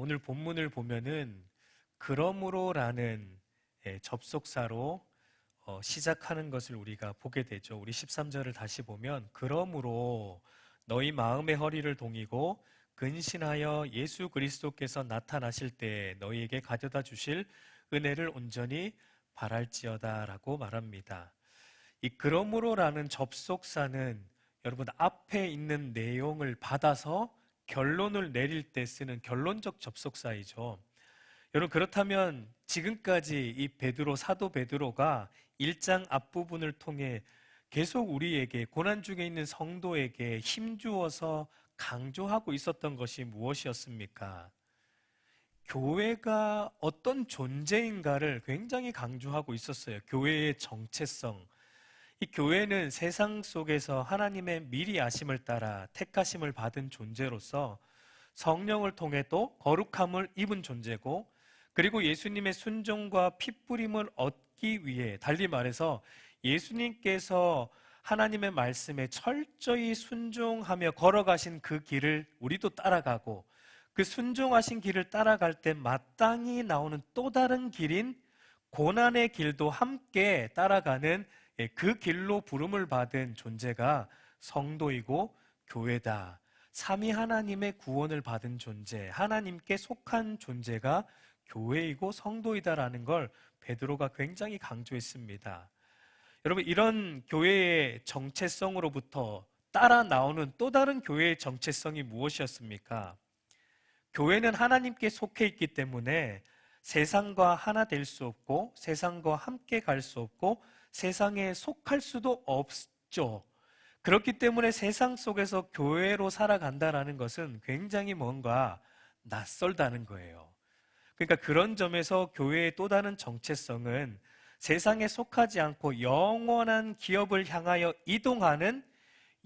오늘 본문을 보면은 그러므로라는 접속사로 시작하는 것을 우리가 보게 되죠. 우리 13절을 다시 보면 그러므로 너희 마음의 허리를 동이고 근신하여 예수 그리스도께서 나타나실 때 너희에게 가져다 주실 은혜를 온전히 바랄지어다 라고 말합니다. 이 그러므로라는 접속사는 여러분 앞에 있는 내용을 받아서 결론을 내릴 때 쓰는 결론적 접속사이죠. 여러분 그렇다면 지금까지 이 사도 베드로가 1장 앞부분을 통해 계속 우리에게 고난 중에 있는 성도에게 힘주어서 강조하고 있었던 것이 무엇이었습니까? 교회가 어떤 존재인가를 굉장히 강조하고 있었어요. 교회의 정체성. 이 교회는 세상 속에서 하나님의 미리 아심을 따라 택하심을 받은 존재로서 성령을 통해 또 거룩함을 입은 존재고, 그리고 예수님의 순종과 핏부림을 얻기 위해, 달리 말해서 예수님께서 하나님의 말씀에 철저히 순종하며 걸어가신 그 길을 우리도 따라가고, 그 순종하신 길을 따라갈 때 마땅히 나오는 또 다른 길인 고난의 길도 함께 따라가는 그 길로 부름을 받은 존재가 성도이고 교회다. 삼위 하나님의 구원을 받은 존재, 하나님께 속한 존재가 교회이고 성도이다라는 걸 베드로가 굉장히 강조했습니다. 여러분, 이런 교회의 정체성으로부터 따라 나오는 또 다른 교회의 정체성이 무엇이었습니까? 교회는 하나님께 속해 있기 때문에 세상과 하나 될 수 없고 세상과 함께 갈 수 없고 세상에 속할 수도 없죠. 그렇기 때문에 세상 속에서 교회로 살아간다는 것은 굉장히 뭔가 낯설다는 거예요. 그러니까 그런 점에서 교회의 또 다른 정체성은 세상에 속하지 않고 영원한 기업을 향하여 이동하는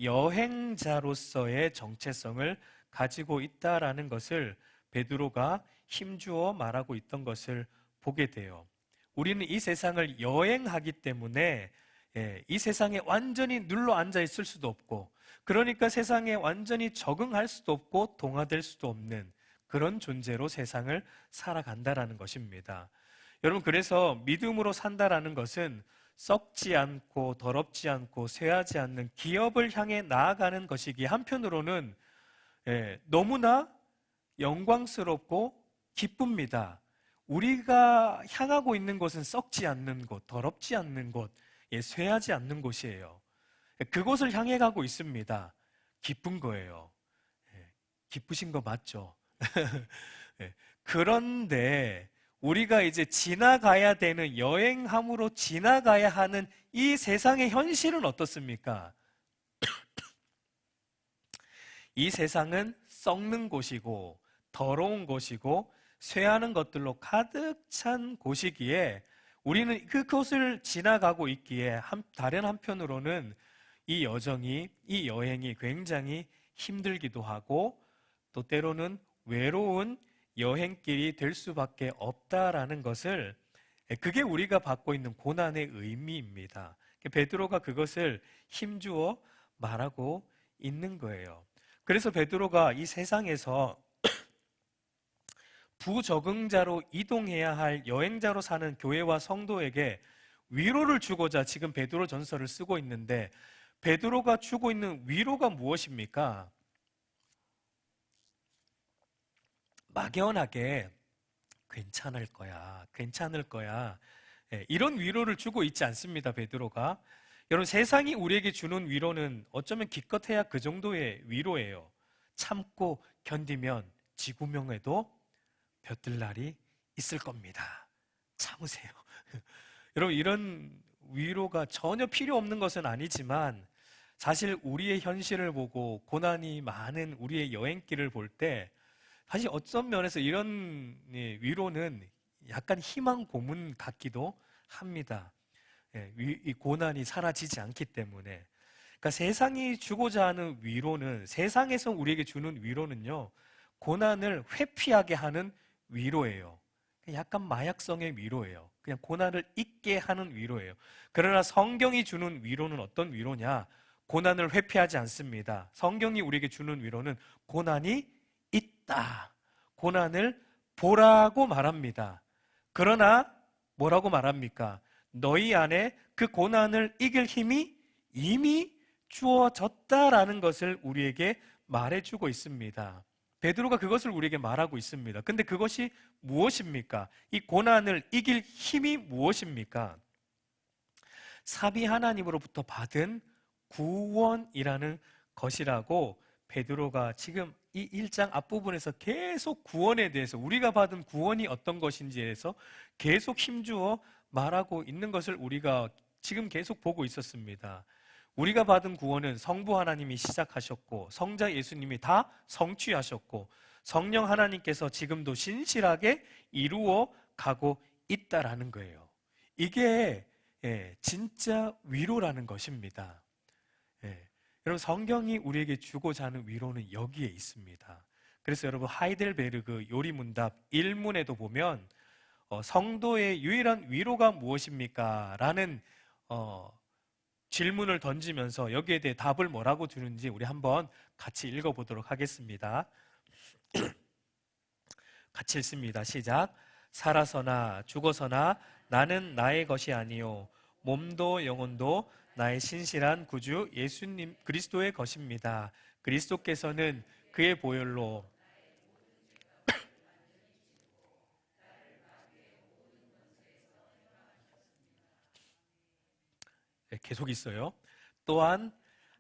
여행자로서의 정체성을 가지고 있다라는 것을 베드로가 힘주어 말하고 있던 것을 보게 돼요. 우리는 이 세상을 여행하기 때문에 이 세상에 완전히 눌러 앉아 있을 수도 없고, 그러니까 세상에 완전히 적응할 수도 없고 동화될 수도 없는 그런 존재로 세상을 살아간다라는 것입니다. 여러분, 그래서 믿음으로 산다라는 것은 썩지 않고 더럽지 않고 쇠하지 않는 기업을 향해 나아가는 것이기에 한편으로는 너무나 영광스럽고 기쁩니다. 우리가 향하고 있는 곳은 썩지 않는 곳, 더럽지 않는 곳, 쇠하지 않는 곳이에요. 그곳을 향해 가고 있습니다. 기쁜 거예요. 기쁘신 거 맞죠? 그런데 우리가 이제 지나가야 되는, 여행함으로 지나가야 하는 이 세상의 현실은 어떻습니까? 이 세상은 썩는 곳이고 더러운 곳이고 쇠하는 것들로 가득 찬 곳이기에 우리는 그곳을 지나가고 있기에 다른 한편으로는 이 여정이, 이 여행이 굉장히 힘들기도 하고 또 때로는 외로운 여행길이 될 수밖에 없다라는 것을, 그게 우리가 받고 있는 고난의 의미입니다. 베드로가 그것을 힘주어 말하고 있는 거예요. 그래서 베드로가 이 세상에서 부적응자로 이동해야 할 여행자로 사는 교회와 성도에게 위로를 주고자 지금 베드로 전서를 쓰고 있는데, 베드로가 주고 있는 위로가 무엇입니까? 막연하게 괜찮을 거야, 괜찮을 거야, 이런 위로를 주고 있지 않습니다. 베드로가. 여러분, 세상이 우리에게 주는 위로는 어쩌면 기껏해야 그 정도의 위로예요. 참고 견디면 지구명에도 볕들 날이 있을 겁니다. 참으세요. 여러분, 이런 위로가 전혀 필요 없는 것은 아니지만 사실 우리의 현실을 보고 고난이 많은 우리의 여행길을 볼 때 사실 어떤 면에서 이런 위로는 약간 희망 고문 같기도 합니다. 이 고난이 사라지지 않기 때문에. 그러니까 세상이 주고자 하는 위로는, 세상에서 우리에게 주는 위로는요, 고난을 회피하게 하는 위로예요. 약간 마약성의 위로예요. 그냥 고난을 잊게 하는 위로예요. 그러나 성경이 주는 위로는 어떤 위로냐? 고난을 회피하지 않습니다. 성경이 우리에게 주는 위로는 고난이 있다, 고난을 보라고 말합니다. 그러나 뭐라고 말합니까? 너희 안에 그 고난을 이길 힘이 이미 주어졌다라는 것을 우리에게 말해주고 있습니다. 베드로가 그것을 우리에게 말하고 있습니다. 근데 그것이 무엇입니까? 이 고난을 이길 힘이 무엇입니까? 사비 하나님으로부터 받은 구원이라는 것이라고 베드로가 지금 이 1장 앞부분에서 계속 구원에 대해서, 우리가 받은 구원이 어떤 것인지에 대해서 계속 힘주어 말하고 있는 것을 우리가 지금 계속 보고 있었습니다. 우리가 받은 구원은 성부 하나님이 시작하셨고 성자 예수님이 다 성취하셨고 성령 하나님께서 지금도 신실하게 이루어 가고 있다라는 거예요. 이게 진짜 위로라는 것입니다. 여러분, 성경이 우리에게 주고자 하는 위로는 여기에 있습니다. 그래서 여러분, 하이델베르그 요리문답 1문에도 보면 성도의 유일한 위로가 무엇입니까? 라는 질문을 던지면서 여기에 대해 답을 뭐라고 주는지 우리 한번 같이 읽어보도록 하겠습니다. 같이 읽습니다. 시작. 살아서나 죽어서나 나는 나의 것이 아니요 몸도 영혼도 나의 신실한 구주 예수님 그리스도의 것입니다. 그리스도께서는 그의 보혈로 계속 있어요. 또한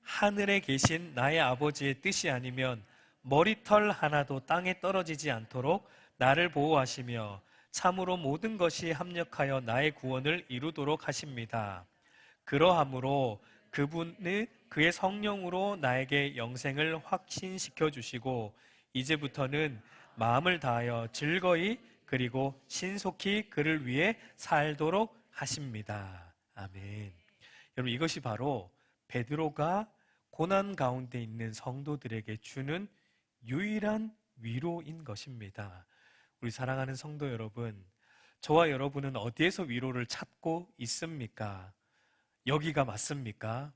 하늘에 계신 나의 아버지의 뜻이 아니면 머리털 하나도 땅에 떨어지지 않도록 나를 보호하시며 참으로 모든 것이 합력하여 나의 구원을 이루도록 하십니다. 그러함으로 그분은 그의 성령으로 나에게 영생을 확신시켜 주시고 이제부터는 마음을 다하여 즐거이 그리고 신속히 그를 위해 살도록 하십니다. 아멘. 여러분, 이것이 바로 베드로가 고난 가운데 있는 성도들에게 주는 유일한 위로인 것입니다. 우리 사랑하는 성도 여러분, 저와 여러분은 어디에서 위로를 찾고 있습니까? 여기가 맞습니까?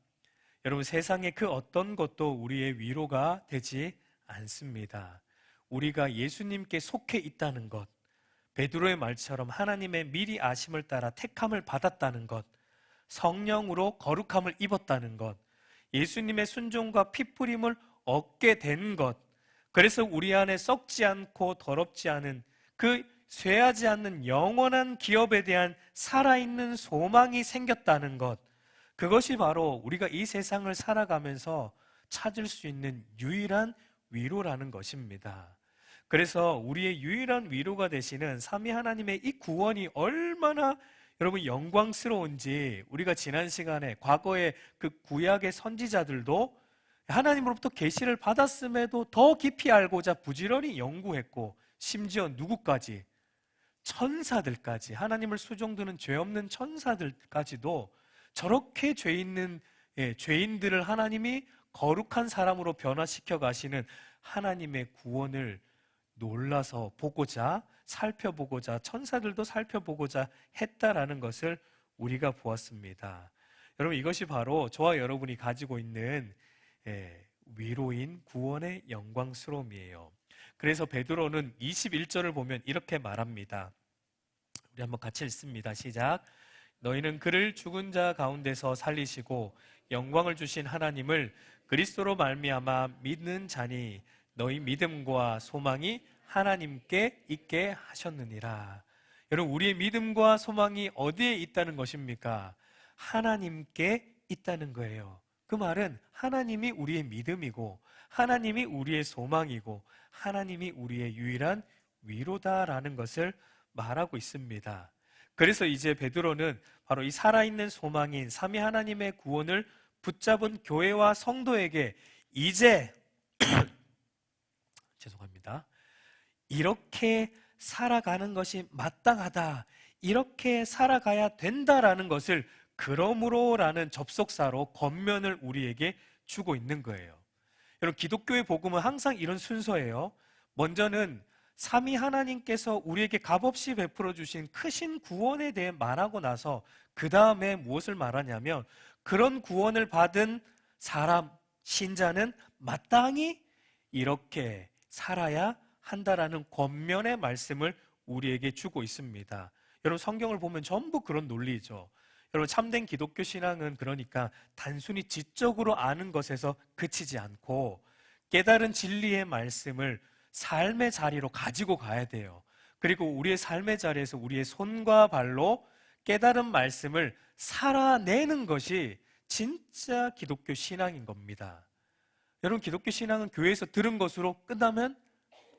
여러분, 세상의 그 어떤 것도 우리의 위로가 되지 않습니다. 우리가 예수님께 속해 있다는 것, 베드로의 말처럼 하나님의 미리 아심을 따라 택함을 받았다는 것, 성령으로 거룩함을 입었다는 것, 예수님의 순종과 피뿌림을 얻게 된 것, 그래서 우리 안에 썩지 않고 더럽지 않은 그 쇠하지 않는 영원한 기업에 대한 살아있는 소망이 생겼다는 것, 그것이 바로 우리가 이 세상을 살아가면서 찾을 수 있는 유일한 위로라는 것입니다. 그래서 우리의 유일한 위로가 되시는 삼위 하나님의 이 구원이 얼마나 여러분 영광스러운지 우리가 지난 시간에 과거의 그 구약의 선지자들도 하나님으로부터 계시를 받았음에도 더 깊이 알고자 부지런히 연구했고, 심지어 누구까지? 천사들까지, 하나님을 수종드는 죄 없는 천사들까지도 저렇게 죄 있는 죄인들을 하나님이 거룩한 사람으로 변화시켜 가시는 하나님의 구원을 놀라서 보고자, 살펴보고자, 천사들도 살펴보고자 했다라는 것을 우리가 보았습니다. 여러분, 이것이 바로 저와 여러분이 가지고 있는 위로인 구원의 영광스러움이에요. 그래서 베드로는 21절을 보면 이렇게 말합니다. 우리 한번 같이 읽습니다. 시작. 너희는 그를 죽은 자 가운데서 살리시고 영광을 주신 하나님을 그리스도로 말미암아 믿는 자니 너희 믿음과 소망이 하나님께 있게 하셨느니라. 여러분, 우리의 믿음과 소망이 어디에 있다는 것입니까? 하나님께 있다는 거예요. 그 말은 하나님이 우리의 믿음이고 하나님이 우리의 소망이고 하나님이 우리의 유일한 위로다라는 것을 말하고 있습니다. 그래서 이제 베드로는 바로 이 살아있는 소망인 삼위 하나님의 구원을 붙잡은 교회와 성도에게 이제 죄송합니다. 이렇게 살아가는 것이 마땅하다, 이렇게 살아가야 된다라는 것을 그러므로라는 접속사로 겉면을 우리에게 주고 있는 거예요. 여러분, 기독교의 복음은 항상 이런 순서예요. 먼저는 삼위 하나님께서 우리에게 값없이 베풀어 주신 크신 구원에 대해 말하고 나서 그 다음에 무엇을 말하냐면 그런 구원을 받은 사람, 신자는 마땅히 이렇게 살아야 한다라는 권면의 말씀을 우리에게 주고 있습니다. 여러분 성경을 보면 전부 그런 논리죠. 여러분 참된 기독교 신앙은 그러니까 단순히 지적으로 아는 것에서 그치지 않고 깨달은 진리의 말씀을 삶의 자리로 가지고 가야 돼요. 그리고 우리의 삶의 자리에서 우리의 손과 발로 깨달은 말씀을 살아내는 것이 진짜 기독교 신앙인 겁니다. 여러분 기독교 신앙은 교회에서 들은 것으로 끝나면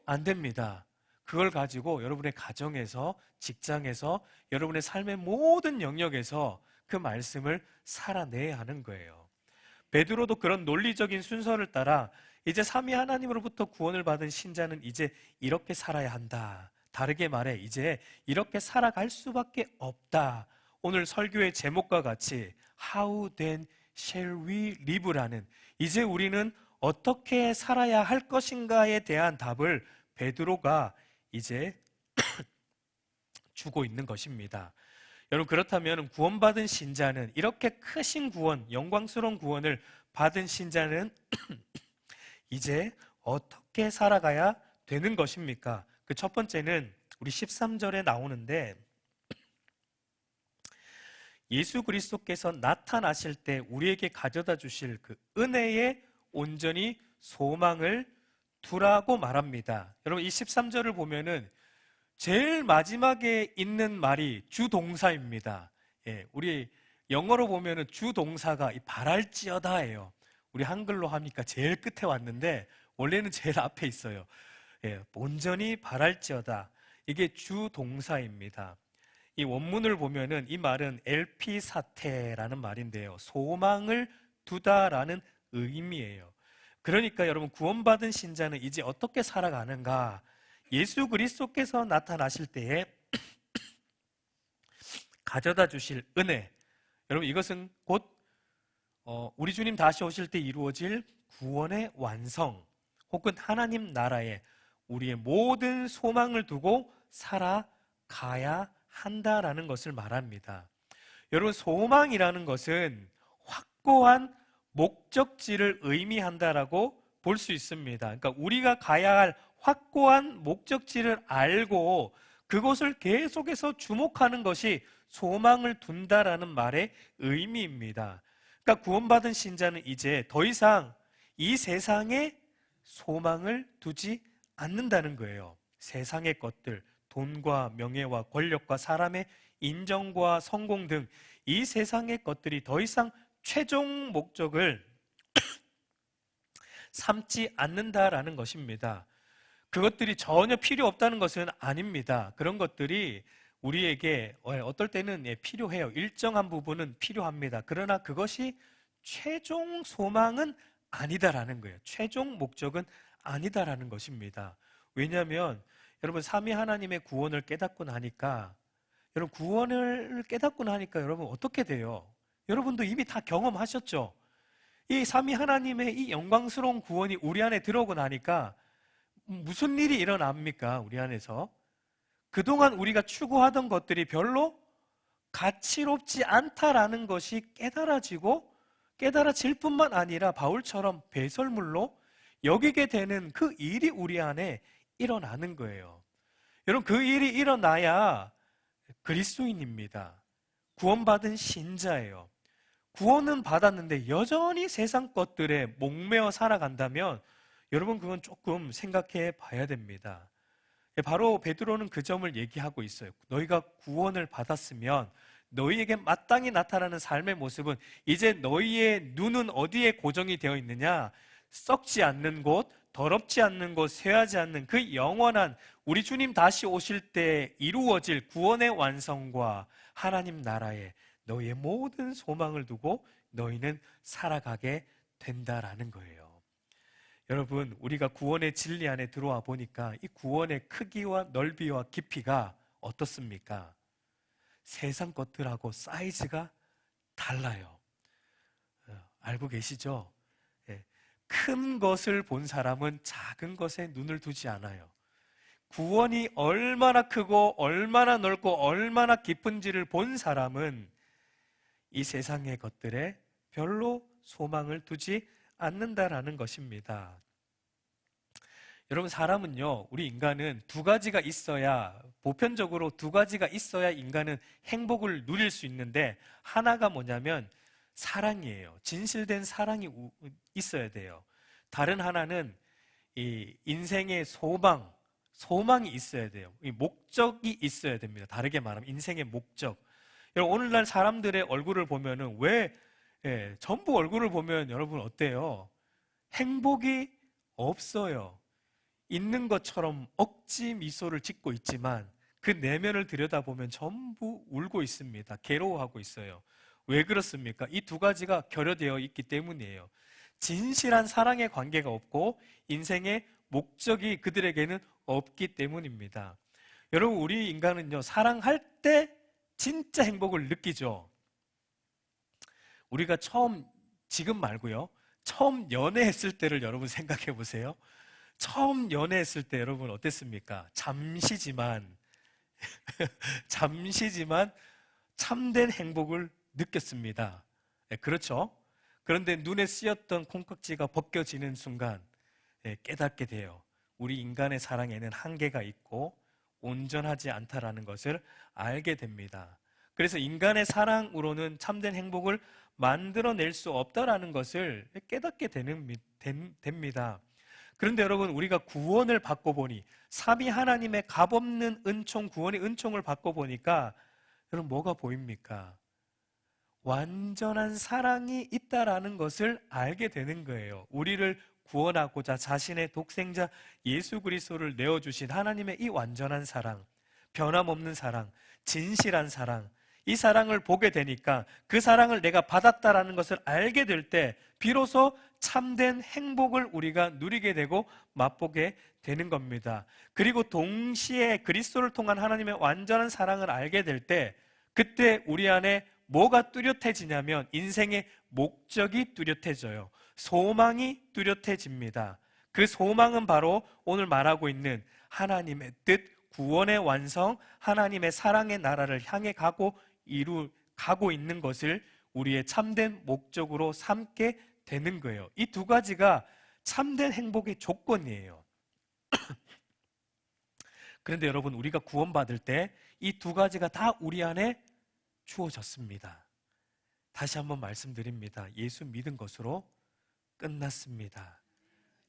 안 됩니다. 그걸 가지고 여러분의 가정에서, 직장에서, 여러분의 삶의 모든 영역에서 그 말씀을 살아내야 하는 거예요. 베드로도 그런 논리적인 순서를 따라 이제 삼위 하나님으로부터 구원을 받은 신자는 이제 이렇게 살아야 한다. 다르게 말해 이제 이렇게 살아갈 수밖에 없다. 오늘 설교의 제목과 같이 How then shall we live라는 이제 우리는 어떻게 살아야 할 것인가에 대한 답을 베드로가 이제 주고 있는 것입니다. 여러분 그렇다면 구원받은 신자는 이렇게 크신 구원, 영광스러운 구원을 받은 신자는 이제 어떻게 살아가야 되는 것입니까? 그 첫 번째는 우리 13절에 나오는데 예수 그리스도께서 나타나실 때 우리에게 가져다 주실 그 은혜에 온전히 소망을 두라고 말합니다. 여러분 이 13절을 보면은 제일 마지막에 있는 말이 주동사입니다. 우리 영어로 보면은 주동사가 이 바랄지어다예요. 우리 한글로 하니까 제일 끝에 왔는데 원래는 제일 앞에 있어요. 온전히 바랄지어다. 이게 주동사입니다. 이 원문을 보면은 이 말은 엘피사테라는 말인데요. 소망을 두다라는 의미예요. 그러니까 여러분 구원받은 신자는 이제 어떻게 살아가는가? 예수 그리스도께서 나타나실 때에 가져다 주실 은혜. 여러분 이것은 곧 우리 주님 다시 오실 때 이루어질 구원의 완성 혹은 하나님 나라에 우리의 모든 소망을 두고 살아가야 한다라는 것을 말합니다. 여러분 소망이라는 것은 확고한 목적지를 의미한다라고 볼 수 있습니다. 그러니까 우리가 가야 할 확고한 목적지를 알고 그것을 계속해서 주목하는 것이 소망을 둔다라는 말의 의미입니다. 그러니까 구원받은 신자는 이제 더 이상 이 세상에 소망을 두지 않는다는 거예요. 세상의 것들, 돈과 명예와 권력과 사람의 인정과 성공 등 이 세상의 것들이 더 이상 최종 목적을 삼지 않는다라는 것입니다. 그것들이 전혀 필요 없다는 것은 아닙니다. 그런 것들이 우리에게 어떨 때는 필요해요. 일정한 부분은 필요합니다. 그러나 그것이 최종 소망은 아니다라는 거예요. 최종 목적은 아니다라는 것입니다. 왜냐하면 여러분 삼위 하나님의 구원을 깨닫고 나니까 여러분 구원을 깨닫고 나니까 여러분 어떻게 돼요? 여러분도 이미 다 경험하셨죠? 이 삼위 하나님의 이 영광스러운 구원이 우리 안에 들어오고 나니까 무슨 일이 일어납니까? 우리 안에서 그동안 우리가 추구하던 것들이 별로 가치롭지 않다라는 것이 깨달아질 뿐만 아니라 바울처럼 배설물로 여기게 되는 그 일이 우리 안에 일어나는 거예요. 여러분 그 일이 일어나야 그리스도인입니다. 구원받은 신자예요. 구원은 받았는데 여전히 세상 것들에 목매어 살아간다면 여러분 그건 조금 생각해 봐야 됩니다. 바로 베드로는 그 점을 얘기하고 있어요. 너희가 구원을 받았으면 너희에게 마땅히 나타나는 삶의 모습은 이제 너희의 눈은 어디에 고정이 되어 있느냐? 썩지 않는 곳, 더럽지 않는 곳, 쇠하지 않는 그 영원한 우리 주님 다시 오실 때 이루어질 구원의 완성과 하나님 나라에 너희의 모든 소망을 두고 너희는 살아가게 된다라는 거예요. 여러분 우리가 구원의 진리 안에 들어와 보니까 이 구원의 크기와 넓이와 깊이가 어떻습니까? 세상 것들하고 사이즈가 달라요. 알고 계시죠? 큰 것을 본 사람은 작은 것에 눈을 두지 않아요. 구원이 얼마나 크고 얼마나 넓고 얼마나 깊은지를 본 사람은 이 세상의 것들에 별로 소망을 두지 않는다라는 것입니다. 여러분, 사람은요, 우리 인간은 두 가지가 있어야, 보편적으로 두 가지가 있어야 인간은 행복을 누릴 수 있는데, 하나가 뭐냐면 사랑이에요. 진실된 사랑이 있어야 돼요. 다른 하나는 이 인생의 소망이 있어야 돼요. 이 목적이 있어야 됩니다. 다르게 말하면 인생의 목적. 여러분, 오늘날 사람들의 얼굴을 보면은 전부 얼굴을 보면 여러분 어때요? 행복이 없어요. 있는 것처럼 억지 미소를 짓고 있지만 그 내면을 들여다보면 전부 울고 있습니다. 괴로워하고 있어요. 왜 그렇습니까? 이 두 가지가 결여되어 있기 때문이에요. 진실한 사랑의 관계가 없고 인생의 목적이 그들에게는 없기 때문입니다. 여러분, 우리 인간은요, 사랑할 때 진짜 행복을 느끼죠. 우리가 지금 말고요, 처음 연애했을 때를 여러분 생각해 보세요. 처음 연애했을 때 여러분 어땠습니까? 잠시지만 참된 행복을 느꼈습니다. 그렇죠? 그런데 눈에 씌었던 콩깍지가 벗겨지는 순간 깨닫게 돼요. 우리 인간의 사랑에는 한계가 있고 온전하지 않다라는 것을 알게 됩니다. 그래서 인간의 사랑으로는 참된 행복을 만들어낼 수 없다라는 것을 깨닫게 됩니다. 그런데 여러분, 우리가 구원을 받고 보니, 삼위 하나님의 값없는 은총, 구원의 은총을 받고 보니까 여러분 뭐가 보입니까? 완전한 사랑이 있다라는 것을 알게 되는 거예요. 우리를 구원하고자 자신의 독생자 예수 그리스도를 내어주신 하나님의 이 완전한 사랑, 변함없는 사랑, 진실한 사랑, 이 사랑을 보게 되니까 그 사랑을 내가 받았다라는 것을 알게 될 때 비로소 참된 행복을 우리가 누리게 되고 맛보게 되는 겁니다. 그리고 동시에 그리스도를 통한 하나님의 완전한 사랑을 알게 될 때 그때 우리 안에 뭐가 뚜렷해지냐면 인생의 목적이 뚜렷해져요. 소망이 뚜렷해집니다. 그 소망은 바로 오늘 말하고 있는 하나님의 뜻, 구원의 완성, 하나님의 사랑의 나라를 향해 가고 있는 것을 우리의 참된 목적으로 삼게 되는 거예요. 이 두 가지가 참된 행복의 조건이에요. 그런데 여러분, 우리가 구원받을 때 이 두 가지가 다 우리 안에 주어졌습니다. 다시 한번 말씀드립니다. 예수 믿은 것으로 끝났습니다.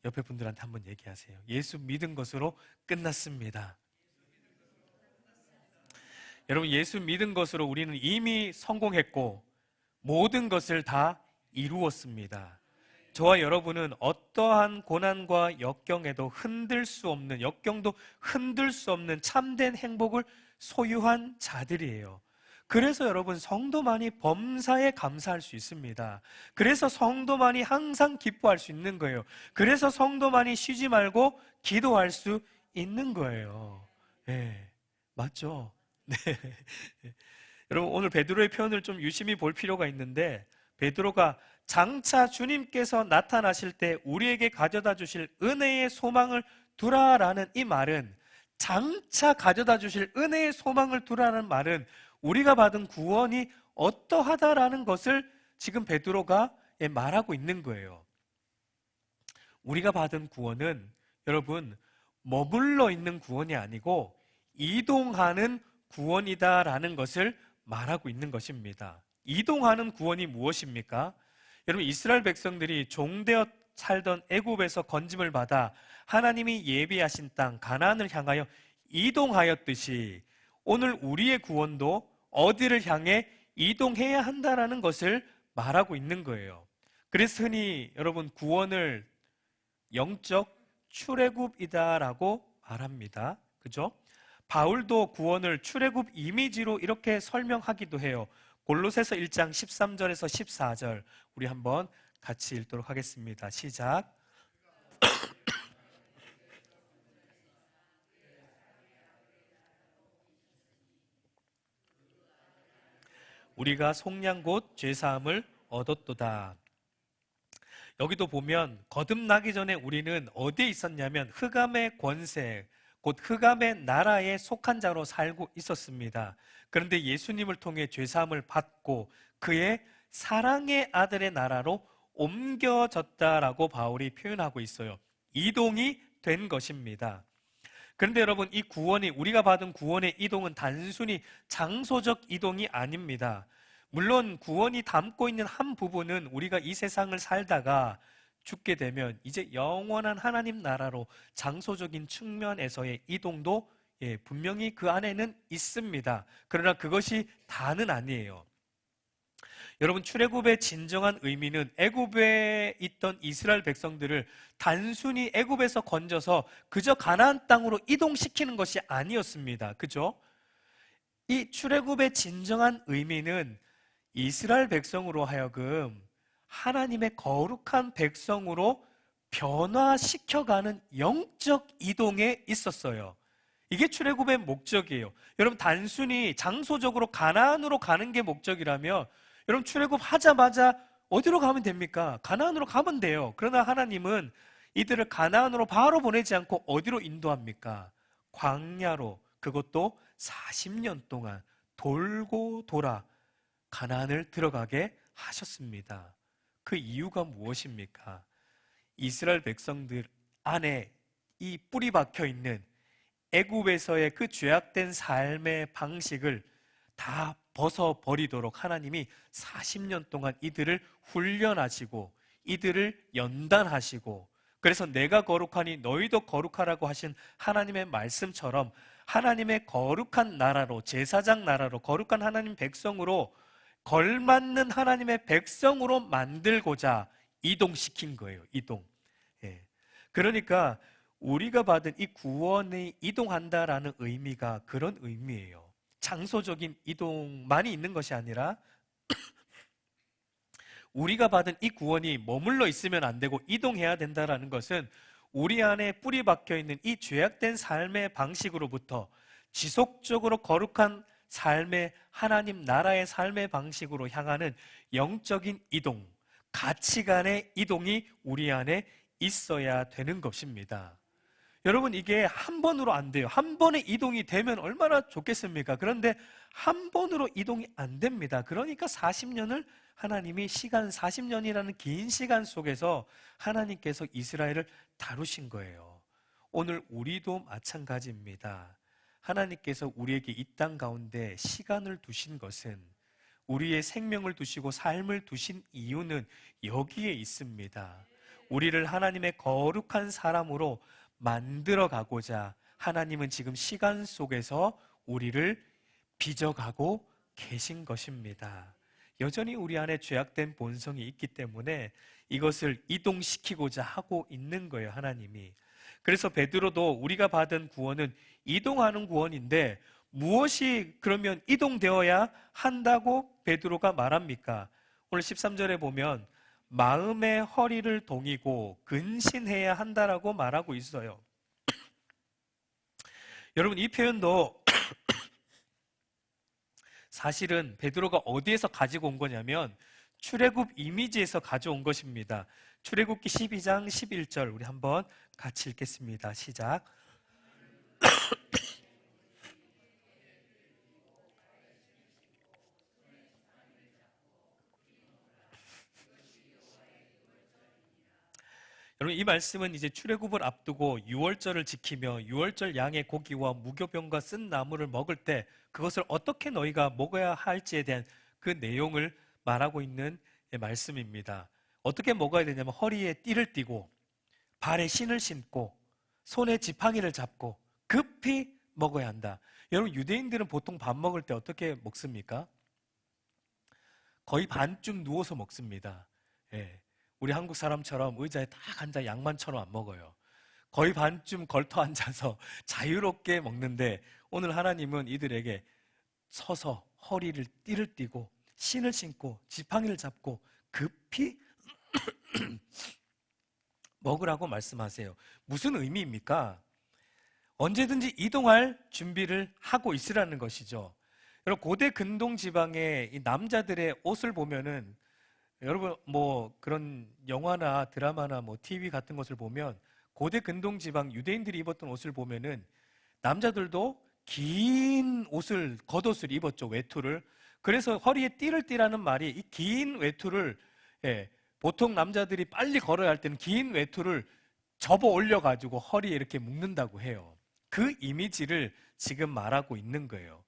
옆에 분들한테 한번 얘기하세요. 예수 믿은 것으로 끝났습니다. 여러분, 예수 믿은 것으로 우리는 이미 성공했고 모든 것을 다 이루었습니다. 저와 여러분은 어떠한 고난과 역경도 흔들 수 없는 참된 행복을 소유한 자들이에요. 그래서 여러분, 성도만이 범사에 감사할 수 있습니다. 그래서 성도만이 항상 기뻐할 수 있는 거예요. 그래서 성도만이 쉬지 말고 기도할 수 있는 거예요. 네, 맞죠? 네. 여러분, 오늘 베드로의 표현을 좀 유심히 볼 필요가 있는데, 베드로가 장차 주님께서 나타나실 때 우리에게 가져다 주실 은혜의 소망을 두라라는 이 말은, 장차 가져다 주실 은혜의 소망을 두라는 말은 우리가 받은 구원이 어떠하다라는 것을 지금 베드로가 말하고 있는 거예요. 우리가 받은 구원은 여러분 머물러 있는 구원이 아니고 이동하는 구원이다라는 것을 말하고 있는 것입니다. 이동하는 구원이 무엇입니까? 여러분, 이스라엘 백성들이 종되어 살던 애굽에서 건짐을 받아 하나님이 예비하신 땅 가나안을 향하여 이동하였듯이 오늘 우리의 구원도 어디를 향해 이동해야 한다라는 것을 말하고 있는 거예요. 그래서 흔히 여러분 구원을 영적 출애굽이다라고 말합니다. 그죠? 바울도 구원을 출애굽 이미지로 이렇게 설명하기도 해요. 골로새서 1장 13절에서 14절 우리 한번 같이 읽도록 하겠습니다. 시작. 우리가 속량 곧 죄사함을 얻었도다. 여기도 보면 거듭나기 전에 우리는 어디에 있었냐면 흑암의 권세, 곧 흑암의 나라에 속한 자로 살고 있었습니다. 그런데 예수님을 통해 죄사함을 받고 그의 사랑의 아들의 나라로 옮겨졌다라고 바울이 표현하고 있어요. 이동이 된 것입니다. 그런데 여러분, 이 구원이, 우리가 받은 구원의 이동은 단순히 장소적 이동이 아닙니다. 물론 구원이 담고 있는 한 부분은 우리가 이 세상을 살다가 죽게 되면 이제 영원한 하나님 나라로 장소적인 측면에서의 이동도 분명히 그 안에는 있습니다. 그러나 그것이 다는 아니에요. 여러분, 출애굽의 진정한 의미는 애굽에 있던 이스라엘 백성들을 단순히 애굽에서 건져서 그저 가나안 땅으로 이동시키는 것이 아니었습니다. 그죠? 이 출애굽의 진정한 의미는 이스라엘 백성으로 하여금 하나님의 거룩한 백성으로 변화시켜가는 영적 이동에 있었어요. 이게 출애굽의 목적이에요. 여러분, 단순히 장소적으로 가나안으로 가는 게 목적이라면 여러분, 출애굽 하자마자 어디로 가면 됩니까? 가나안으로 가면 돼요. 그러나 하나님은 이들을 가나안으로 바로 보내지 않고 어디로 인도합니까? 광야로, 그것도 40년 동안 돌고 돌아 가나안을 들어가게 하셨습니다. 그 이유가 무엇입니까? 이스라엘 백성들 안에 이 뿌리 박혀 있는 애굽에서의 그 죄악된 삶의 방식을 다 벗어버리도록 하나님이 40년 동안 이들을 훈련하시고 이들을 연단하시고, 그래서 내가 거룩하니 너희도 거룩하라고 하신 하나님의 말씀처럼 하나님의 거룩한 나라로, 제사장 나라로, 거룩한 하나님 백성으로, 걸맞는 하나님의 백성으로 만들고자 이동시킨 거예요. 이동. 그러니까 우리가 받은 이 구원이 이동한다라는 의미가 그런 의미예요. 장소적인 이동만이 있는 것이 아니라 우리가 받은 이 구원이 머물러 있으면 안 되고 이동해야 된다라는 것은 우리 안에 뿌리 박혀 있는 이 죄악된 삶의 방식으로부터 지속적으로 거룩한 삶의, 하나님 나라의 삶의 방식으로 향하는 영적인 이동, 가치관의 이동이 우리 안에 있어야 되는 것입니다. 여러분, 이게 한 번으로 안 돼요. 한 번에 이동이 되면 얼마나 좋겠습니까? 그런데 한 번으로 이동이 안 됩니다. 그러니까 40년을 하나님이, 시간 40년이라는 긴 시간 속에서 하나님께서 이스라엘을 다루신 거예요. 오늘 우리도 마찬가지입니다. 하나님께서 우리에게 이 땅 가운데 시간을 두신 것은, 우리의 생명을 두시고 삶을 두신 이유는 여기에 있습니다. 우리를 하나님의 거룩한 사람으로 만들어 가고자 하나님은 지금 시간 속에서 우리를 빚어가고 계신 것입니다. 여전히 우리 안에 죄악된 본성이 있기 때문에 이것을 이동시키고자 하고 있는 거예요, 하나님이. 그래서 베드로도 우리가 받은 구원은 이동하는 구원인데 무엇이 그러면 이동되어야 한다고 베드로가 말합니까? 오늘 13절에 보면 마음의 허리를 동이고 근신해야 한다라고 말하고 있어요. 여러분, 이 표현도 사실은 베드로가 어디에서 가지고 온 거냐면 출애굽 이미지에서 가져온 것입니다. 출애굽기 12장 11절 우리 한번 같이 읽겠습니다. 시작. 여러분, 이 말씀은 이제 출애굽을 앞두고 유월절을 지키며 유월절 양의 고기와 무교병과 쓴 나물을 먹을 때 그것을 어떻게 너희가 먹어야 할지에 대한 그 내용을 말하고 있는 말씀입니다. 어떻게 먹어야 되냐면 허리에 띠를 띠고 발에 신을 신고 손에 지팡이를 잡고 급히 먹어야 한다. 여러분, 유대인들은 보통 밥 먹을 때 어떻게 먹습니까? 거의 반쯤 누워서 먹습니다. 우리 한국 사람처럼 의자에 딱 앉아 양만처럼 안 먹어요. 거의 반쯤 걸터 앉아서 자유롭게 먹는데 오늘 하나님은 이들에게 서서 허리를 띠를 띠고 신을 신고 지팡이를 잡고 급히 먹으라고 말씀하세요. 무슨 의미입니까? 언제든지 이동할 준비를 하고 있으라는 것이죠. 여러분, 고대 근동 지방의 이 남자들의 옷을 보면은, 여러분 뭐 그런 영화나 드라마나 뭐 TV 같은 것을 보면 고대 근동 지방 유대인들이 입었던 옷을 보면은 남자들도 긴 옷을, 겉옷을 입었죠. 외투를. 그래서 허리에 띠를 띠라는 말이 이 긴 외투를, 보통 남자들이 빨리 걸어야 할 때는 긴 외투를 접어 올려가지고 허리에 이렇게 묶는다고 해요. 그 이미지를 지금 말하고 있는 거예요.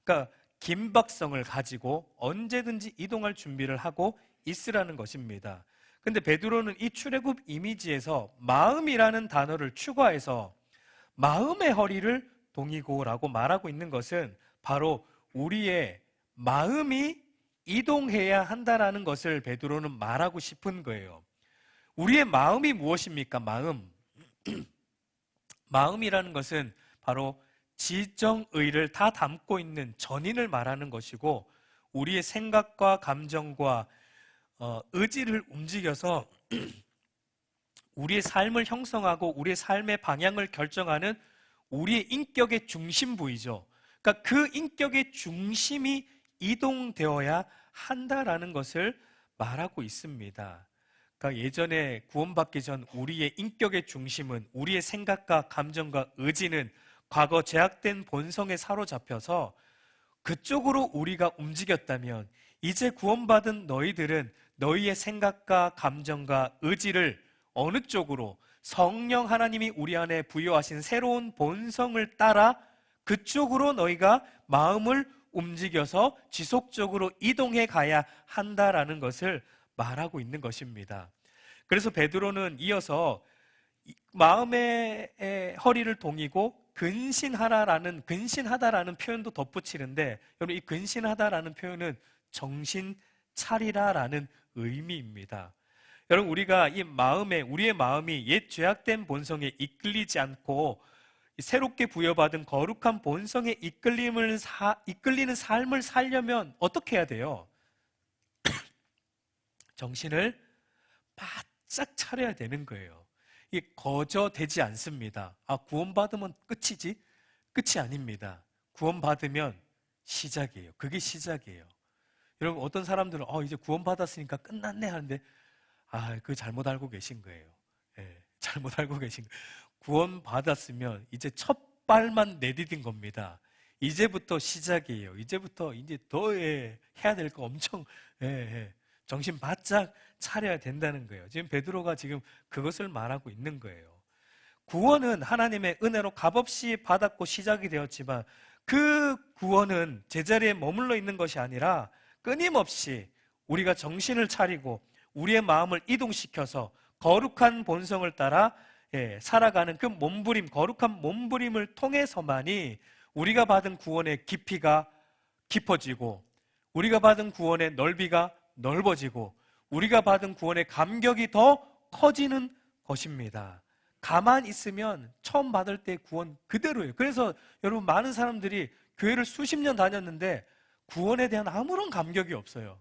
그러니까 긴박성을 가지고 언제든지 이동할 준비를 하고 있으라는 것입니다. 근데 베드로는 이 출애굽 이미지에서 마음이라는 단어를 추가해서 마음의 허리를 동이고라고 말하고 있는 것은 바로 우리의 마음이 이동해야 한다라는 것을 베드로는 말하고 싶은 거예요. 우리의 마음이 무엇입니까? 마음이라는 것은 바로 지정의를 다 담고 있는 전인을 말하는 것이고, 우리의 생각과 감정과 의지를 움직여서 우리의 삶을 형성하고 우리의 삶의 방향을 결정하는 우리의 인격의 중심부이죠. 그러니까 그 인격의 중심이 이동되어야 한다라는 것을 말하고 있습니다. 그러니까 예전에 구원받기 전 우리의 인격의 중심은, 우리의 생각과 감정과 의지는 과거 죄악된 본성에 사로잡혀서 그쪽으로 우리가 움직였다면, 이제 구원받은 너희들은 너희의 생각과 감정과 의지를 어느 쪽으로, 성령 하나님이 우리 안에 부여하신 새로운 본성을 따라 그쪽으로 너희가 마음을 움직여서 지속적으로 이동해 가야 한다라는 것을 말하고 있는 것입니다. 그래서 베드로는 이어서 마음의 허리를 동이고 근신하다라는 표현도 덧붙이는데, 여러분, 이 근신하다라는 표현은 정신 차리라라는 의미입니다. 여러분, 우리가 우리의 마음이 옛 죄악된 본성에 이끌리지 않고 새롭게 부여받은 거룩한 본성에 이끌리는 삶을 살려면 어떻게 해야 돼요? 정신을 바짝 차려야 되는 거예요. 이게 거저되지 않습니다. 구원받으면 끝이지? 끝이 아닙니다. 구원받으면 시작이에요. 그게 시작이에요. 여러분, 어떤 사람들은 이제 구원받았으니까 끝났네 하는데, 그거 잘못 알고 계신 거예요. 잘못 알고 계신 거예요. 구원받았으면 이제 첫 발만 내디딘 겁니다. 이제부터 시작이에요. 이제부터 이제 더 해야 될 거 엄청 정신 바짝 차려야 된다는 거예요. 지금 베드로가 지금 그것을 말하고 있는 거예요. 구원은 하나님의 은혜로 값없이 받았고 시작이 되었지만, 그 구원은 제자리에 머물러 있는 것이 아니라 끊임없이 우리가 정신을 차리고 우리의 마음을 이동시켜서 거룩한 본성을 따라 살아가는 그 거룩한 몸부림을 통해서만이 우리가 받은 구원의 깊이가 깊어지고, 우리가 받은 구원의 넓이가 넓어지고, 우리가 받은 구원의 감격이 더 커지는 것입니다. 가만히 있으면 처음 받을 때 구원 그대로예요. 그래서 여러분, 많은 사람들이 교회를 수십 년 다녔는데 구원에 대한 아무런 감격이 없어요.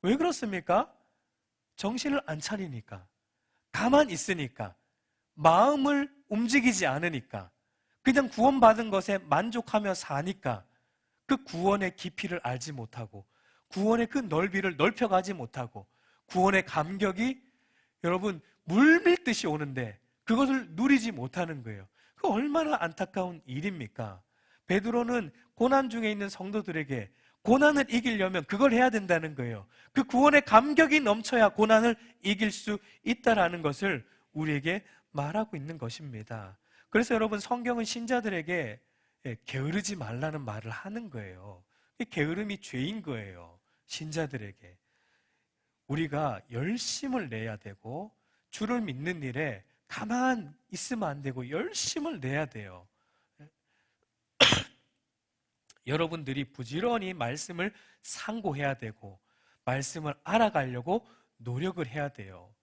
왜 그렇습니까? 정신을 안 차리니까, 가만히 있으니까, 마음을 움직이지 않으니까, 그냥 구원받은 것에 만족하며 사니까 그 구원의 깊이를 알지 못하고, 구원의 그 넓이를 넓혀가지 못하고, 구원의 감격이 여러분 물밀듯이 오는데 그것을 누리지 못하는 거예요. 그 얼마나 안타까운 일입니까? 베드로는 고난 중에 있는 성도들에게 고난을 이기려면 그걸 해야 된다는 거예요. 그 구원의 감격이 넘쳐야 고난을 이길 수 있다라는 것을 우리에게 말하고 있는 것입니다. 그래서 여러분, 성경은 신자들에게 게으르지 말라는 말을 하는 거예요. 게으름이 죄인 거예요. 신자들에게 우리가 열심을 내야 되고, 주를 믿는 일에 가만 있으면 안 되고 열심을 내야 돼요. 여러분들이 부지런히 말씀을 상고해야 되고 말씀을 알아가려고 노력을 해야 돼요.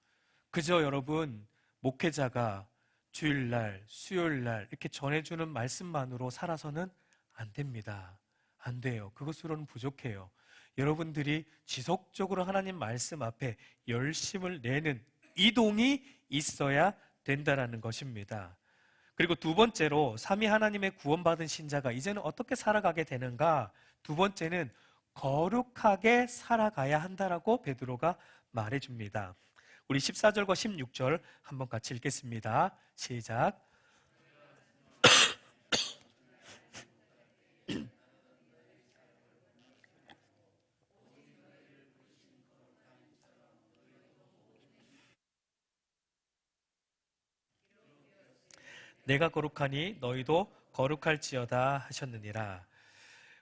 그저 여러분, 목회자가 주일날, 수요일날 이렇게 전해주는 말씀만으로 살아서는 안 됩니다. 안 돼요. 그것으로는 부족해요. 여러분들이 지속적으로 하나님 말씀 앞에 열심을 내는 이동이 있어야 된다는 것입니다. 그리고 두 번째로, 삼위 하나님의 구원받은 신자가 이제는 어떻게 살아가게 되는가? 두 번째는 거룩하게 살아가야 한다라고 베드로가 말해줍니다. 우리 14절과 16절 한번 같이 읽겠습니다. 시작. 내가 거룩하니 너희도 거룩할지어다 하셨느니라.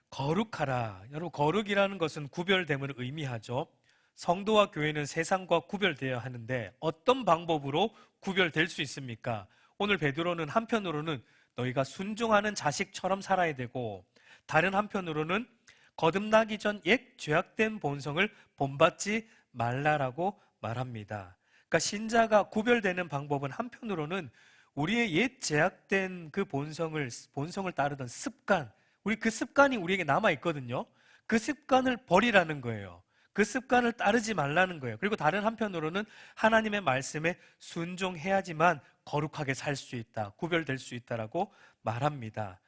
거룩하라. 여러분, 거룩이라는 것은 구별됨을 의미하죠. 성도와 교회는 세상과 구별되어야 하는데 어떤 방법으로 구별될 수 있습니까? 오늘 베드로는 한편으로는 너희가 순종하는 자식처럼 살아야 되고, 다른 한편으로는 거듭나기 전 옛 죄악된 본성을 본받지 말라라고 말합니다. 그러니까 신자가 구별되는 방법은 한편으로는 우리의 옛 죄악된 그 본성을 따르던 습관, 우리 그 습관이 우리에게 남아 있거든요. 그 습관을 버리라는 거예요. 그 습관을 따르지 말라는 거예요. 그리고 다른 한편으로는 하나님의 말씀에 순종해야지만 거룩하게 살 수 있다, 구별될 수 있다라고 말합니다.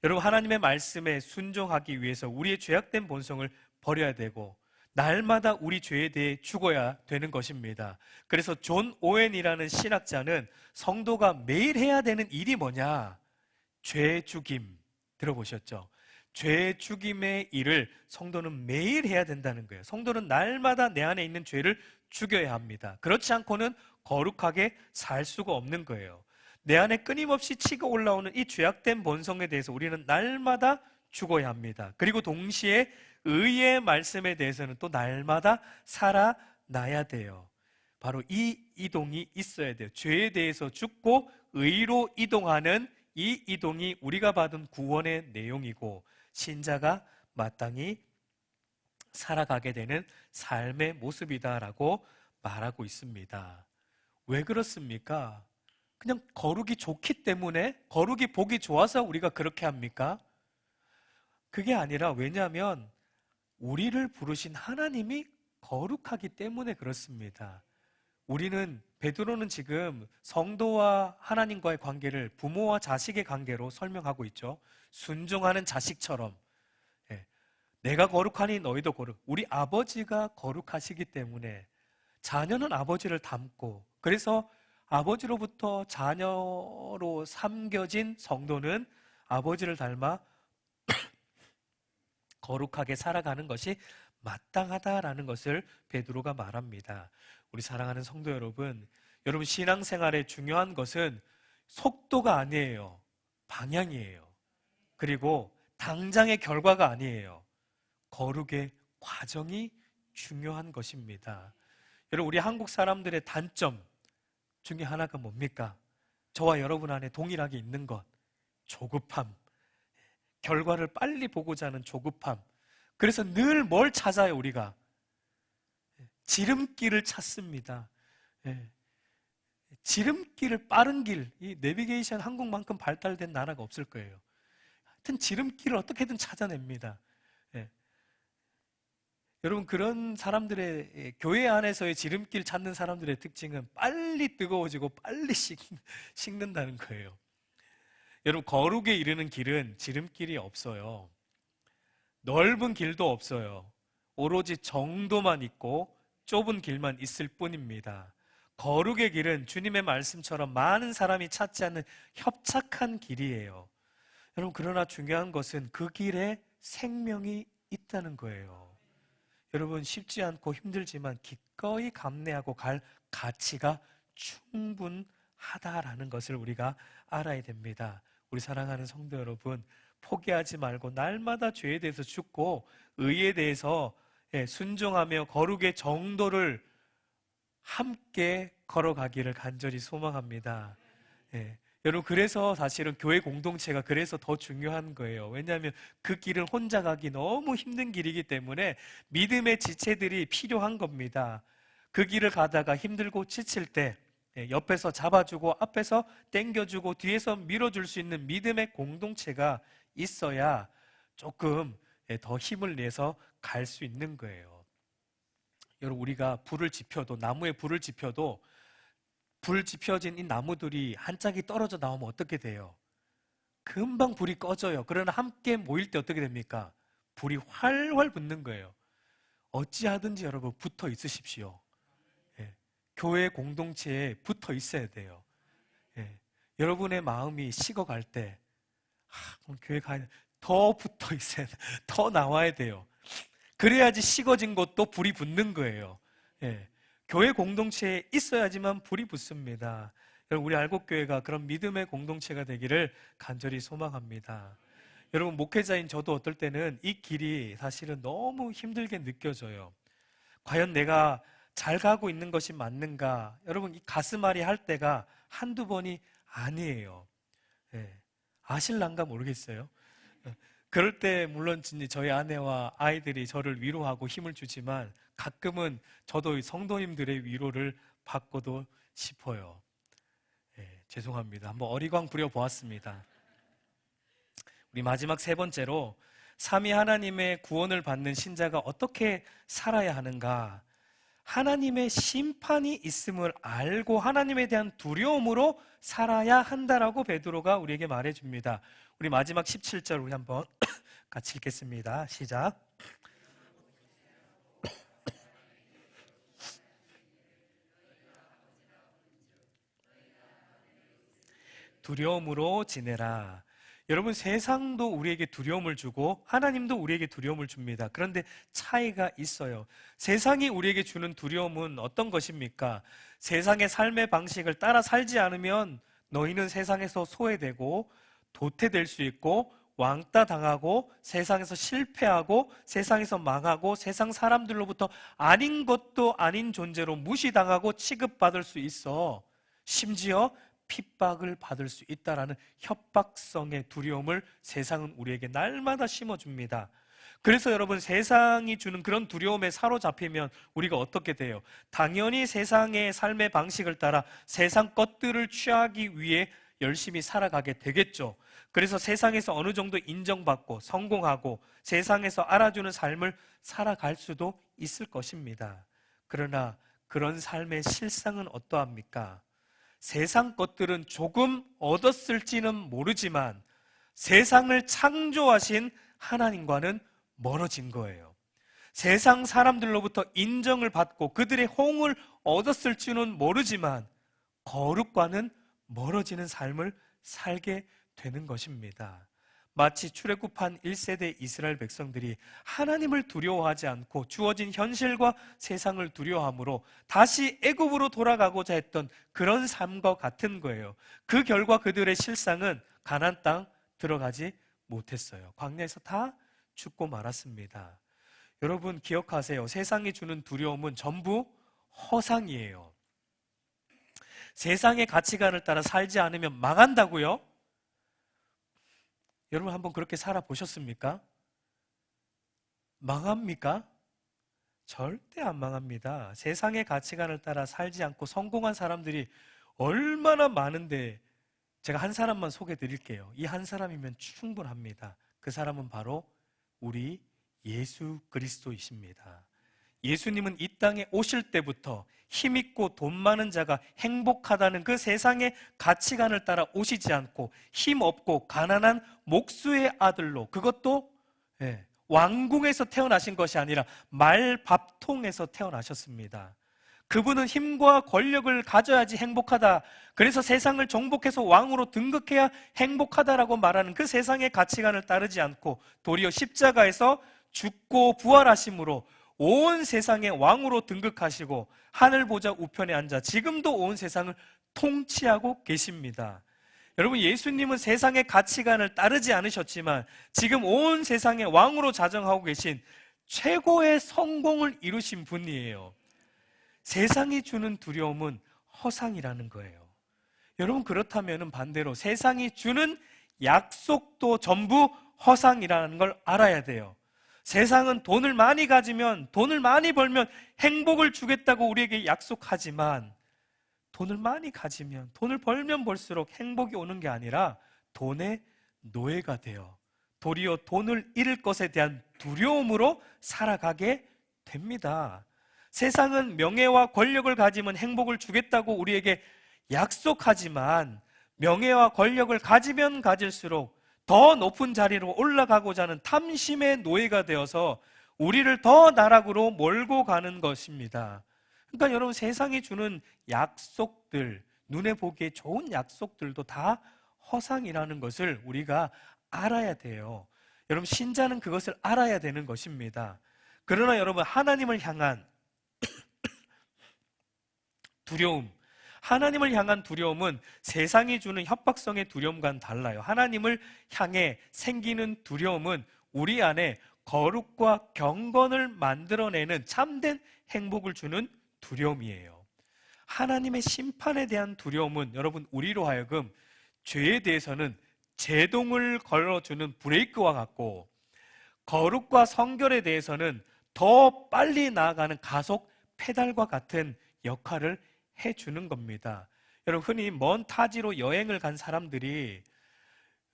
여러분, 하나님의 말씀에 순종하기 위해서 우리의 죄악된 본성을 버려야 되고 날마다 우리 죄에 대해 죽어야 되는 것입니다. 그래서 존 오웬이라는 신학자는 성도가 매일 해야 되는 일이 뭐냐? 죄 죽임. 들어보셨죠? 죄 죽임의 일을 성도는 매일 해야 된다는 거예요. 성도는 날마다 내 안에 있는 죄를 죽여야 합니다. 그렇지 않고는 거룩하게 살 수가 없는 거예요. 내 안에 끊임없이 치고 올라오는 이 죄악된 본성에 대해서 우리는 날마다 죽어야 합니다. 그리고 동시에 의의 말씀에 대해서는 또 날마다 살아나야 돼요. 바로 이 이동이 있어야 돼요. 죄에 대해서 죽고 의로 이동하는 이 이동이 우리가 받은 구원의 내용이고, 신자가 마땅히 살아가게 되는 삶의 모습이다라고 말하고 있습니다. 왜 그렇습니까? 그냥 거룩이 좋기 때문에, 거룩이 보기 좋아서 우리가 그렇게 합니까? 그게 아니라, 왜냐하면 우리를 부르신 하나님이 거룩하기 때문에 그렇습니다. 우리는, 베드로는 지금 성도와 하나님과의 관계를 부모와 자식의 관계로 설명하고 있죠. 순종하는 자식처럼. 예. 내가 거룩하니 너희도 거룩. 우리 아버지가 거룩하시기 때문에 자녀는 아버지를 닮고, 그래서 아버지로부터 자녀로 삼겨진 성도는 아버지를 닮아 거룩하게 살아가는 것이 마땅하다라는 것을 베드로가 말합니다. 우리 사랑하는 성도 여러분, 여러분 신앙생활에 중요한 것은 속도가 아니에요. 방향이에요. 그리고 당장의 결과가 아니에요. 거룩의 과정이 중요한 것입니다. 여러분, 우리 한국 사람들의 단점 중에 하나가 뭡니까? 저와 여러분 안에 동일하게 있는 것, 조급함. 결과를 빨리 보고자 하는 조급함. 그래서 늘 뭘 찾아요, 우리가? 지름길을 찾습니다. 지름길을, 빠른 길, 이 내비게이션 한국만큼 발달된 나라가 없을 거예요. 하여튼 지름길을 어떻게든 찾아냅니다. 여러분, 그런 사람들의, 교회 안에서의 지름길 찾는 사람들의 특징은 빨리 뜨거워지고 빨리 식는다는 거예요. 여러분, 거룩에 이르는 길은 지름길이 없어요. 넓은 길도 없어요. 오로지 정도만 있고 좁은 길만 있을 뿐입니다. 거룩의 길은 주님의 말씀처럼 많은 사람이 찾지 않는 협착한 길이에요. 여러분, 그러나 중요한 것은 그 길에 생명이 있다는 거예요. 여러분, 쉽지 않고 힘들지만 기꺼이 감내하고 갈 가치가 충분하다라는 것을 우리가 알아야 됩니다. 우리 사랑하는 성도 여러분, 포기하지 말고 날마다 죄에 대해서 죽고 의에 대해서 순종하며 거룩의 정도를 함께 걸어가기를 간절히 소망합니다. 여러분, 그래서 사실은 교회 공동체가 그래서 더 중요한 거예요. 왜냐하면 그 길을 혼자 가기 너무 힘든 길이기 때문에 믿음의 지체들이 필요한 겁니다. 그 길을 가다가 힘들고 지칠 때 옆에서 잡아주고 앞에서 당겨주고 뒤에서 밀어줄 수 있는 믿음의 공동체가 있어야 조금 더 힘을 내서 갈 수 있는 거예요. 여러분, 우리가 불을 지펴도, 나무에 불을 지펴도 불 지펴진 이 나무들이 한 짝이 떨어져 나오면 어떻게 돼요? 금방 불이 꺼져요. 그러나 함께 모일 때 어떻게 됩니까? 불이 활활 붙는 거예요. 어찌하든지 여러분 붙어 있으십시오. 교회 공동체에 붙어 있어야 돼요. 여러분의 마음이 식어갈 때, 그럼 교회 가야 더 붙어 있어야 돼. 더 나와야 돼요. 그래야지 식어진 것도 불이 붙는 거예요. 교회 공동체에 있어야지만 불이 붙습니다. 여러분, 우리 알곡교회가 그런 믿음의 공동체가 되기를 간절히 소망합니다. 여러분, 목회자인 저도 어떨 때는 이 길이 사실은 너무 힘들게 느껴져요. 과연 내가 잘 가고 있는 것이 맞는가? 여러분, 이 가슴앓이 할 때가 한두 번이 아니에요. 예, 아실란가 모르겠어요. 그럴 때 물론 저희 아내와 아이들이 저를 위로하고 힘을 주지만 가끔은 저도 성도님들의 위로를 받고도 싶어요. 죄송합니다. 한번 어리광 부려보았습니다. 우리 마지막 세 번째로 삼위 하나님의 구원을 받는 신자가 어떻게 살아야 하는가? 하나님의 심판이 있음을 알고 하나님에 대한 두려움으로 살아야 한다라고 베드로가 우리에게 말해줍니다. 우리 마지막 17절 우리 한번 같이 읽겠습니다. 시작. 두려움으로 지내라. 여러분, 세상도 우리에게 두려움을 주고 하나님도 우리에게 두려움을 줍니다. 그런데 차이가 있어요. 세상이 우리에게 주는 두려움은 어떤 것입니까? 세상의 삶의 방식을 따라 살지 않으면 너희는 세상에서 소외되고 도태될 수 있고 왕따 당하고 세상에서 실패하고 세상에서 망하고 세상 사람들로부터 아닌 것도 아닌 존재로 무시당하고 취급받을 수 있어. 심지어 핍박을 받을 수 있다라는 협박성의 두려움을 세상은 우리에게 날마다 심어줍니다. 그래서 여러분, 세상이 주는 그런 두려움에 사로잡히면 우리가 어떻게 돼요? 당연히 세상의 삶의 방식을 따라 세상 것들을 취하기 위해 열심히 살아가게 되겠죠. 그래서 세상에서 어느 정도 인정받고 성공하고 세상에서 알아주는 삶을 살아갈 수도 있을 것입니다. 그러나 그런 삶의 실상은 어떠합니까? 세상 것들은 조금 얻었을지는 모르지만 세상을 창조하신 하나님과는 멀어진 거예요. 세상 사람들로부터 인정을 받고 그들의 호응을 얻었을지는 모르지만 거룩과는 멀어지는 삶을 살게 되는 것입니다. 마치 출애굽한 1세대 이스라엘 백성들이 하나님을 두려워하지 않고 주어진 현실과 세상을 두려워함으로 다시 애굽으로 돌아가고자 했던 그런 삶과 같은 거예요. 그 결과 그들의 실상은 가나안 땅 들어가지 못했어요. 광야에서 다 죽고 말았습니다. 여러분, 기억하세요. 세상이 주는 두려움은 전부 허상이에요. 세상의 가치관을 따라 살지 않으면 망한다고요? 여러분, 한번 그렇게 살아보셨습니까? 망합니까? 절대 안 망합니다. 세상의 가치관을 따라 살지 않고 성공한 사람들이 얼마나 많은데 제가 한 사람만 소개해 드릴게요. 이 한 사람이면 충분합니다. 그 사람은 바로 우리 예수 그리스도이십니다. 예수님은 이 땅에 오실 때부터 힘있고 돈 많은 자가 행복하다는 그 세상의 가치관을 따라 오시지 않고 힘없고 가난한 목수의 아들로, 그것도 왕궁에서 태어나신 것이 아니라 말밥통에서 태어나셨습니다. 그분은 힘과 권력을 가져야지 행복하다, 그래서 세상을 정복해서 왕으로 등극해야 행복하다라고 말하는 그 세상의 가치관을 따르지 않고 도리어 십자가에서 죽고 부활하심으로 온 세상의 왕으로 등극하시고 하늘 보좌 우편에 앉아 지금도 온 세상을 통치하고 계십니다. 여러분, 예수님은 세상의 가치관을 따르지 않으셨지만 지금 온 세상의 왕으로 자정하고 계신 최고의 성공을 이루신 분이에요. 세상이 주는 두려움은 허상이라는 거예요. 여러분, 그렇다면 반대로 세상이 주는 약속도 전부 허상이라는 걸 알아야 돼요. 세상은 돈을 많이 가지면, 돈을 많이 벌면 행복을 주겠다고 우리에게 약속하지만 돈을 많이 가지면, 돈을 벌면 벌수록 행복이 오는 게 아니라 돈의 노예가 되어 도리어 돈을 잃을 것에 대한 두려움으로 살아가게 됩니다. 세상은 명예와 권력을 가지면 행복을 주겠다고 우리에게 약속하지만 명예와 권력을 가지면 가질수록 더 높은 자리로 올라가고자 하는 탐심의 노예가 되어서 우리를 더 나락으로 몰고 가는 것입니다. 그러니까 여러분, 세상이 주는 약속들, 눈에 보기에 좋은 약속들도 다 허상이라는 것을 우리가 알아야 돼요. 여러분, 신자는 그것을 알아야 되는 것입니다. 그러나 여러분, 하나님을 향한 두려움, 하나님을 향한 두려움은 세상이 주는 협박성의 두려움과는 달라요. 하나님을 향해 생기는 두려움은 우리 안에 거룩과 경건을 만들어내는 참된 행복을 주는 두려움이에요. 하나님의 심판에 대한 두려움은 여러분 우리로 하여금 죄에 대해서는 제동을 걸어주는 브레이크와 같고, 거룩과 성결에 대해서는 더 빨리 나아가는 가속 페달과 같은 역할을 해주는 겁니다. 여러분, 흔히 먼 타지로 여행을 간 사람들이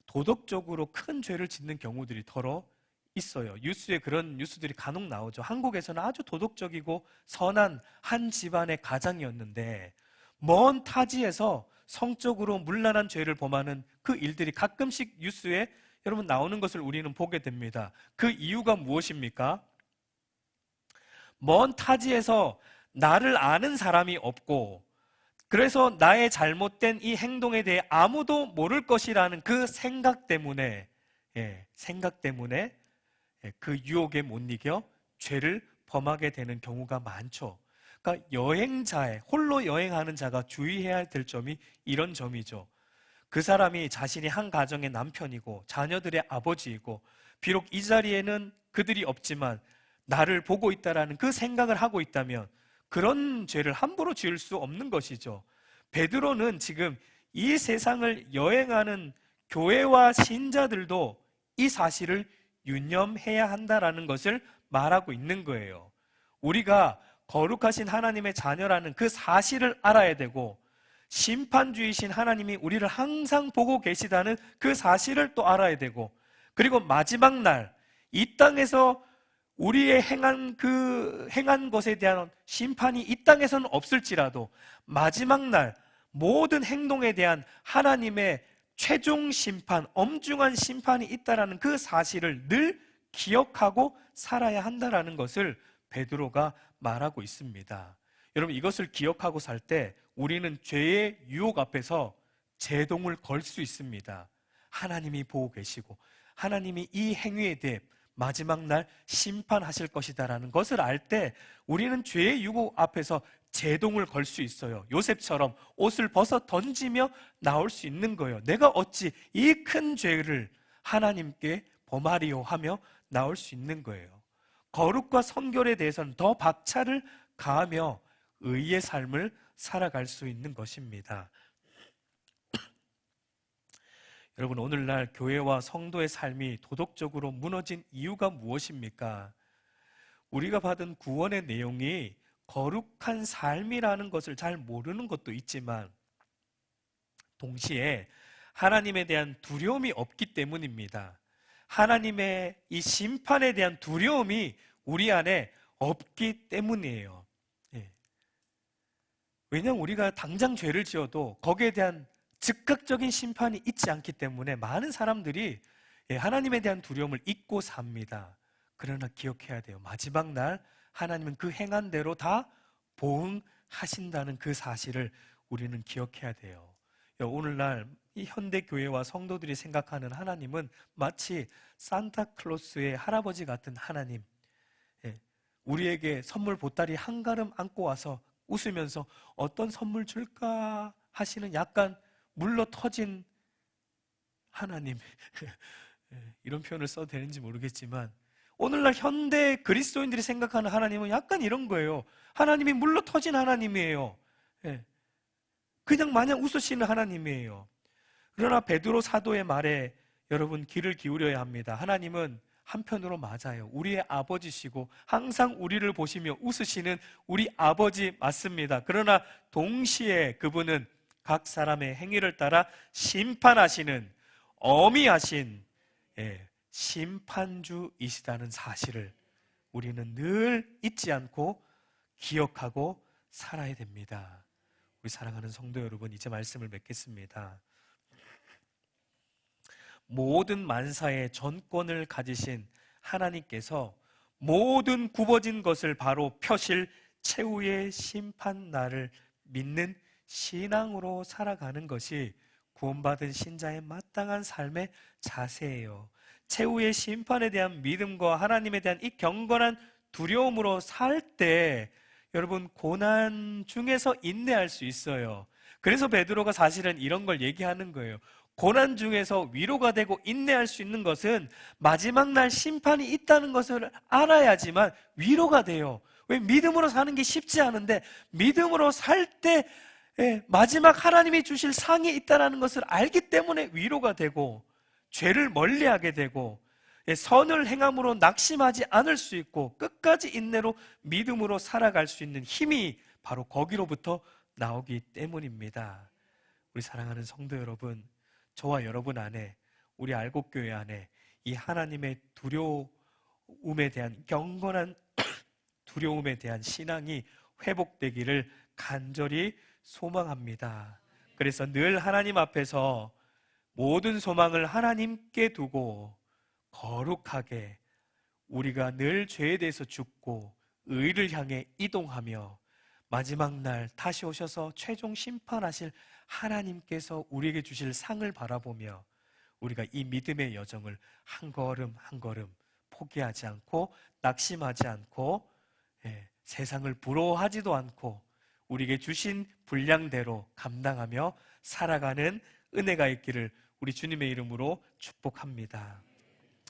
도덕적으로 큰 죄를 짓는 경우들이 더러 있어요. 뉴스에 그런 뉴스들이 간혹 나오죠. 한국에서는 아주 도덕적이고 선한 한 집안의 가장이었는데 먼 타지에서 성적으로 문란한 죄를 범하는 그 일들이 가끔씩 뉴스에 여러분 나오는 것을 우리는 보게 됩니다. 그 이유가 무엇입니까? 먼 타지에서 나를 아는 사람이 없고, 그래서 나의 잘못된 이 행동에 대해 아무도 모를 것이라는 그 생각 때문에 그 유혹에 못 이겨 죄를 범하게 되는 경우가 많죠. 그러니까 홀로 여행하는 자가 주의해야 될 점이 이런 점이죠. 그 사람이 자신이 한 가정의 남편이고 자녀들의 아버지이고, 비록 이 자리에는 그들이 없지만 나를 보고 있다라는 그 생각을 하고 있다면 그런 죄를 함부로 지을 수 없는 것이죠. 베드로는 지금 이 세상을 여행하는 교회와 신자들도 이 사실을 유념해야 한다라는 것을 말하고 있는 거예요. 우리가 거룩하신 하나님의 자녀라는 그 사실을 알아야 되고, 심판주이신 하나님이 우리를 항상 보고 계시다는 그 사실을 또 알아야 되고, 그리고 마지막 날 이 땅에서 우리의 행한 것에 대한 심판이 이 땅에서는 없을지라도 마지막 날 모든 행동에 대한 하나님의 최종 심판, 엄중한 심판이 있다라는 그 사실을 늘 기억하고 살아야 한다라는 것을 베드로가 말하고 있습니다. 여러분, 이것을 기억하고 살 때 우리는 죄의 유혹 앞에서 제동을 걸 수 있습니다. 하나님이 보고 계시고 하나님이 이 행위에 대해 마지막 날 심판하실 것이다라는 것을 알 때 우리는 죄의 유혹 앞에서 제동을 걸 수 있어요. 요셉처럼 옷을 벗어 던지며 나올 수 있는 거예요. 내가 어찌 이 큰 죄를 하나님께 범하리요 하며 나올 수 있는 거예요. 거룩과 성결에 대해서는 더 박차를 가하며 의의 삶을 살아갈 수 있는 것입니다. 여러분, 오늘날 교회와 성도의 삶이 도덕적으로 무너진 이유가 무엇입니까? 우리가 받은 구원의 내용이 거룩한 삶이라는 것을 잘 모르는 것도 있지만, 동시에 하나님에 대한 두려움이 없기 때문입니다. 하나님의 이 심판에 대한 두려움이 우리 안에 없기 때문이에요. 왜냐하면 우리가 당장 죄를 지어도 거기에 대한 즉각적인 심판이 있지 않기 때문에 많은 사람들이 하나님에 대한 두려움을 잊고 삽니다. 그러나 기억해야 돼요. 마지막 날 하나님은 그 행한 대로 다 보응하신다는 그 사실을 우리는 기억해야 돼요. 오늘날 이 현대교회와 성도들이 생각하는 하나님은 마치 산타클로스의 할아버지 같은 하나님, 우리에게 선물 보따리 한 가름 안고 와서 웃으면서 어떤 선물 줄까 하시는 약간 물러 터진 하나님, 이런 표현을 써도 되는지 모르겠지만 오늘날 현대 그리스도인들이 생각하는 하나님은 약간 이런 거예요. 하나님이 물러 터진 하나님이에요. 그냥 마냥 웃으시는 하나님이에요. 그러나 베드로 사도의 말에 여러분 귀를 기울여야 합니다. 하나님은 한편으로 맞아요. 우리의 아버지시고 항상 우리를 보시며 웃으시는 우리 아버지 맞습니다. 그러나 동시에 그분은 각 사람의 행위를 따라 심판하시는 어미하신 심판주이시다는 사실을 우리는 늘 잊지 않고 기억하고 살아야 됩니다. 우리 사랑하는 성도 여러분, 이제 말씀을 맺겠습니다. 모든 만사의 전권을 가지신 하나님께서 모든 굽어진 것을 바로 펴실 최후의 심판날을 믿는 신앙으로 살아가는 것이 구원받은 신자의 마땅한 삶의 자세예요. 최후의 심판에 대한 믿음과 하나님에 대한 이 경건한 두려움으로 살 때 여러분 고난 중에서 인내할 수 있어요. 그래서 베드로가 사실은 이런 걸 얘기하는 거예요. 고난 중에서 위로가 되고 인내할 수 있는 것은 마지막 날 심판이 있다는 것을 알아야지만 위로가 돼요. 왜? 믿음으로 사는 게 쉽지 않은데 믿음으로 살 때 마지막 하나님이 주실 상이 있다는 것을 알기 때문에 위로가 되고 죄를 멀리하게 되고 선을 행함으로 낙심하지 않을 수 있고 끝까지 인내로 믿음으로 살아갈 수 있는 힘이 바로 거기로부터 나오기 때문입니다. 우리 사랑하는 성도 여러분, 저와 여러분 안에, 우리 알곡교회 안에 이 하나님의 두려움에 대한 경건한 두려움에 대한 신앙이 회복되기를 간절히 소망합니다. 그래서 늘 하나님 앞에서 모든 소망을 하나님께 두고 거룩하게 우리가 늘 죄에 대해서 죽고 의를 향해 이동하며 마지막 날 다시 오셔서 최종 심판하실 하나님께서 우리에게 주실 상을 바라보며 우리가 이 믿음의 여정을 한 걸음 한 걸음 포기하지 않고 낙심하지 않고 세상을 부러워하지도 않고 우리에게 주신 분량대로 감당하며 살아가는 은혜가 있기를 우리 주님의 이름으로 축복합니다.